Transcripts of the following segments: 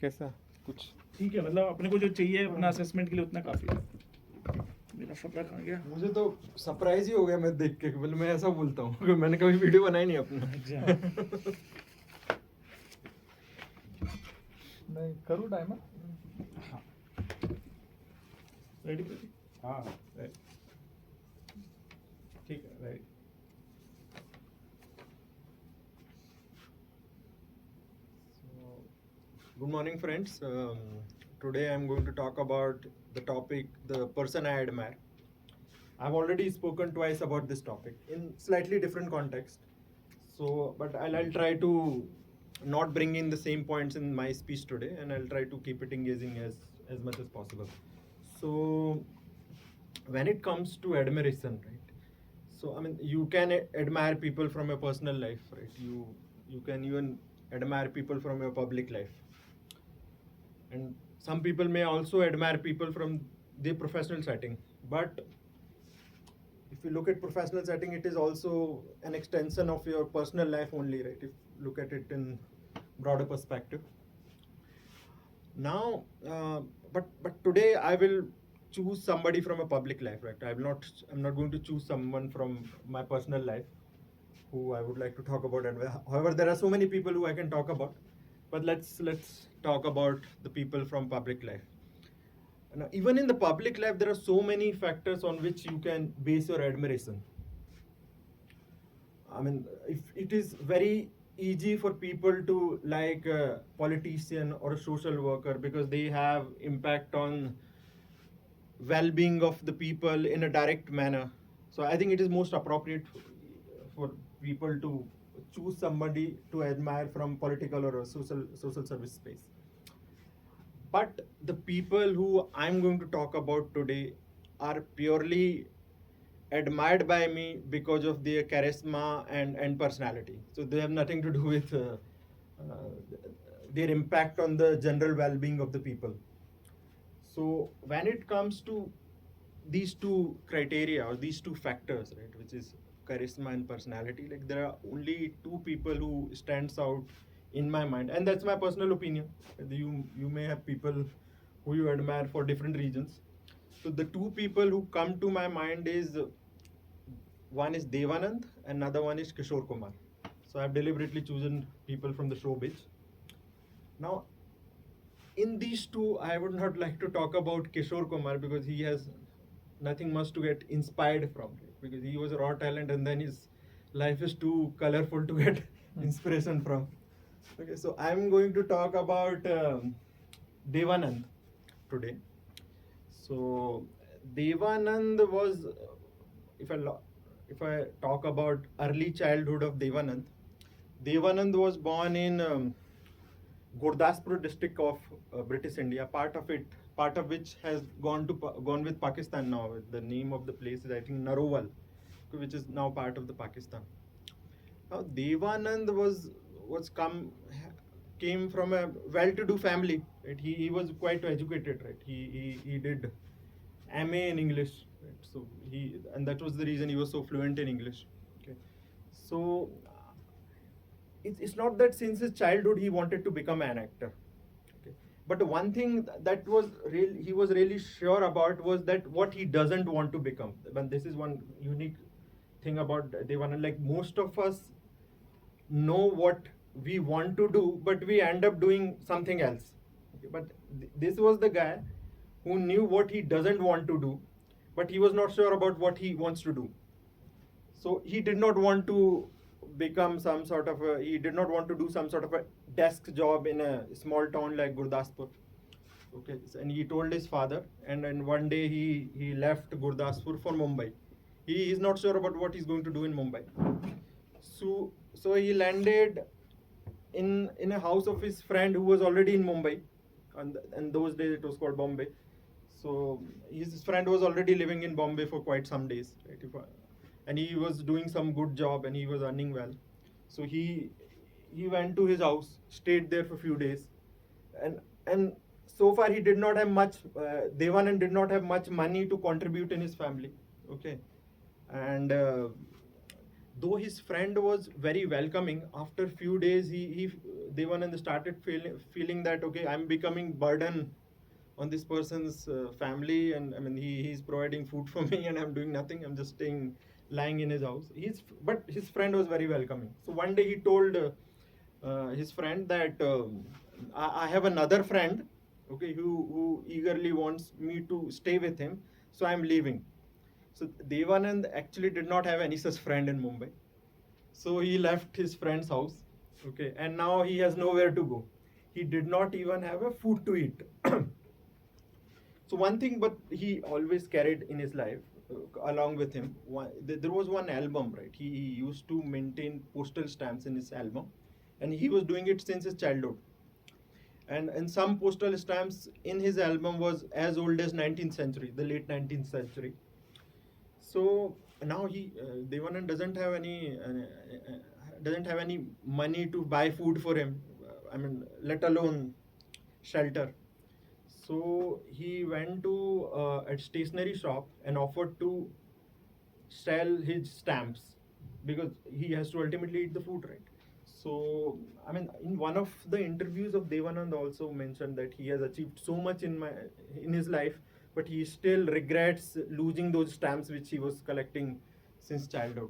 कैसा कुछ ठीक है, मतलब अपने को जो चाहिए अपना असेसमेंट के लिए उतना काफी है। मेरा फटा कहाँ गया? मुझे तो सरप्राइज ही हो गया मैं देख के, मतलब मैं ऐसा बोलता हूँ कि मैंने कभी वीडियो बनाई नहीं अपना। अच्छा। नहीं करूँ टाइमर? हाँ, रेडी प्रतीक? हाँ right. ठीक है right. Good morning friends. Today I am going to talk about the topic, the person I admire. I've already spoken twice about this topic in slightly different context. So, but I'll try to not bring in the same points in my speech today, and I'll try to keep it engaging as much as possible. So, when it comes to admiration, right? So, I mean, you can admire people from your personal life, right? You can even admire people from your public life. And some people may also admire people from their professional setting. But if you look at professional setting, it is also an extension of your personal life only, right? If you look at it in broader perspective. Now, but today I will choose somebody from a public life, right? I'm not going to choose someone from my personal life who I would like to talk about. And however, there are so many people who I can talk about, but let's talk about the people from public life. Now, even in the public life, there are so many factors on which you can base your admiration. I mean, if it is very easy for people to like a politician or a social worker because they have impact on well-being of the people in a direct manner. So I think it is most appropriate for people to choose somebody to admire from political or a social service space. But the people who I'm going to talk about today are purely admired by me because of their charisma and personality. So they have nothing to do with their impact on the general well-being of the people. So when it comes to these two criteria or these two factors, right, which is charisma and personality, like there are only two people who stands out in my mind, and that's my personal opinion. You may have people who you admire for different reasons. So the two people who come to my mind is one is Dev Anand, another one is Kishore Kumar. So I've deliberately chosen people from the showbiz. Now, in these two, I would not like to talk about Kishore Kumar because he has nothing much to get inspired from, because he was a raw talent and then his life is too colorful to get inspiration from. Okay, so I'm going to talk about Dev Anand today. So Dev Anand was, if I talk about early childhood of Dev Anand was born in Gurdaspur district of British India. Part of which has gone with Pakistan now. The name of the place is I think Narowal, which is now part of the Pakistan. Now Dev Anand came from a well-to-do family. Right? He was quite educated. Right? He did MA in English. Right? So and that was the reason he was so fluent in English. Okay. So it's not that since his childhood he wanted to become an actor. Okay. But one thing that he was really sure about was that what he doesn't want to become. And this is one unique thing about Dev Anand. Like most of us know what we want to do, but we end up doing something else. Okay. But this was the guy who knew what he doesn't want to do, but he was not sure about what he wants to do. So he did not want to become he did not want to do some sort of a desk job in a small town like Gurdaspur. Okay, and he told his father, and then one day he left Gurdaspur for Mumbai. He is not sure about what he's going to do in Mumbai. So he landed in a house of his friend who was already in Mumbai, and those days it was called Bombay. So his friend was already living in Bombay for quite some days, right? And he was doing some good job and he was earning well. So he went to his house, stayed there for a few days, and so far he did not have much. Dev Anand did not have much money to contribute in his family. Okay, and though his friend was very welcoming, after few days he Devanand started feeling that okay, I'm becoming burden on this person's family, and I mean he's providing food for me and I'm doing nothing. I'm just staying lying in his house. But his friend was very welcoming. So one day he told his friend that I have another friend, okay, who eagerly wants me to stay with him, so I'm leaving. So Devanand actually did not have any such friend in Mumbai. So he left his friend's house, okay, and now he has nowhere to go. He did not even have a food to eat. So one thing, but he always carried in his life, along with him, there was one album, right? He used to maintain postal stamps in his album, and he was doing it since his childhood. And some postal stamps in his album was as old as 19th century, the late 19th century. So now Devanand doesn't have any money to buy food for him. I mean, let alone shelter. So he went to a stationery shop and offered to sell his stamps because he has to ultimately eat the food, right? So, I mean, in one of the interviews of Devanand also mentioned that he has achieved so much in his life, but he still regrets losing those stamps which he was collecting since childhood.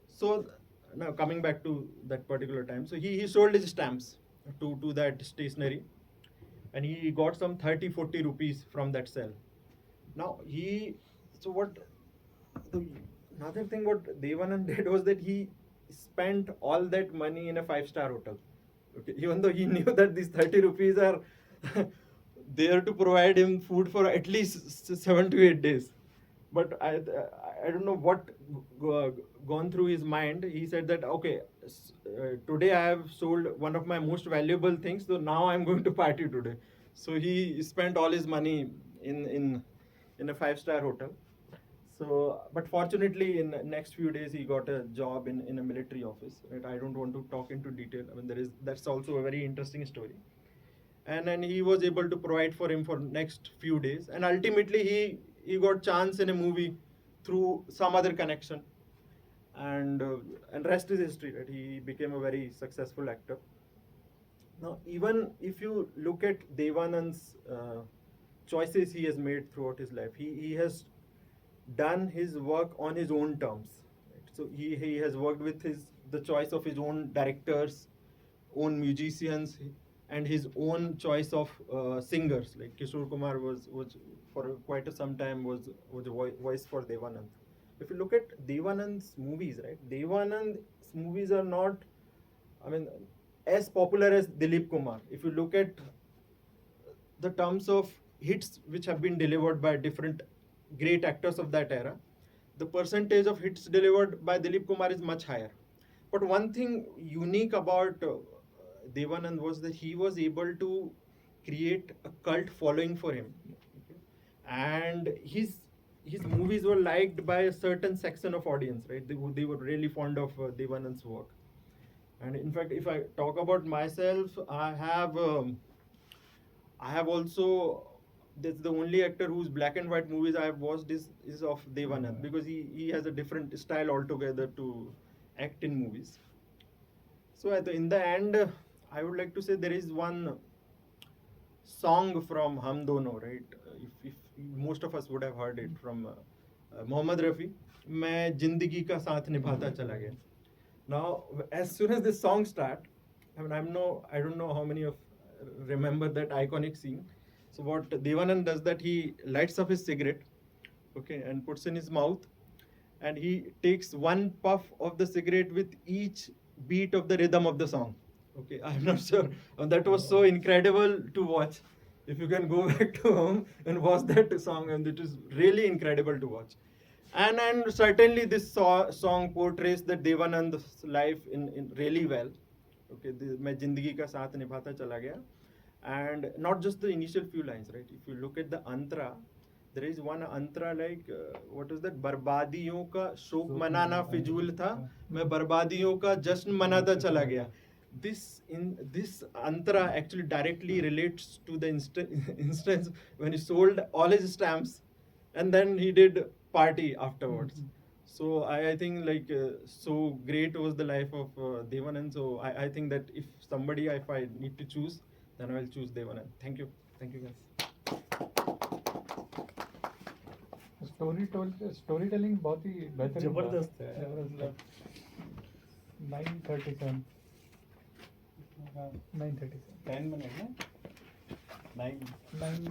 So now coming back to that particular time, so he sold his stamps to that stationery, and he got some 30-40 rupees from that sale. Now so what the another thing what Devanand did was that he spent all that money in a five-star hotel. Okay, even though he knew that these 30 rupees are there to provide him food for at least 7 to 8 days. But I don't know what gone through his mind. He said that okay, today I have sold one of my most valuable things, so now I'm going to party today. So he spent all his money in a five-star hotel. So, but fortunately, in the next few days, he got a job in a military office. Right? I don't want to talk into detail. I mean, that's also a very interesting story. And then he was able to provide for him for next few days. And ultimately, he got chance in a movie through some other connection. And rest is history. Right? He became a very successful actor. Now, even if you look at Devanand's choices he has made throughout his life, he has done his work on his own terms. Right? So he has worked with the choice of his own directors, own musicians, and his own choice of singers. Like Kishore Kumar was for quite some time was a voice for Devanand. If you look at Devanand's movies, right? Devanand's movies are not, I mean, as popular as Dilip Kumar. If you look at the terms of hits which have been delivered by different great actors of that era, the percentage of hits delivered by Dilip Kumar is much higher. But one thing unique about Devanand was that he was able to create a cult following for him, and his movies were liked by a certain section of audience. Right, they were really fond of Devanand's work. And in fact, if I talk about myself, I have also, that's the only actor whose black and white movies I have watched is of Devanand, because he has a different style altogether to act in movies. So in the end, I would like to say there is one song from Hum Dono, right? If most of us would have heard it from Mohammad Rafi, मैं जिंदगी का साथ निभाता चला गया. Now, as soon as this song start, I mean, I don't know how many of remember that iconic scene. So what Devanand does that he lights up his cigarette, okay, and puts in his mouth, and he takes one puff of the cigarette with each beat of the rhythm of the song. Okay, I'm not sure. That was so incredible to watch. If you can go back to home and watch that song, and it is really incredible to watch. And certainly this song portrays the Devanand's life in really well. Okay, मैं जिंदगी का साथ निभाता चला गया, and not just the initial few lines, right? If you look at the antra, there is one antra like what is that? बर्बादियों का शोक मनाना फिजूल था, मैं बर्बादियों का जश्न मनाता चला गया. This antra actually directly relates to the instance when he sold all his stamps, and then he did party afterwards. So I think like so great was the life of Dev Anand. So I think that if I need to choose, then I will choose Dev Anand. Thank you guys. Story telling बहुत ही बेहतरीन था। जबरदस्त है। जबरदस्त 9:37 9:37 10 minutes, 9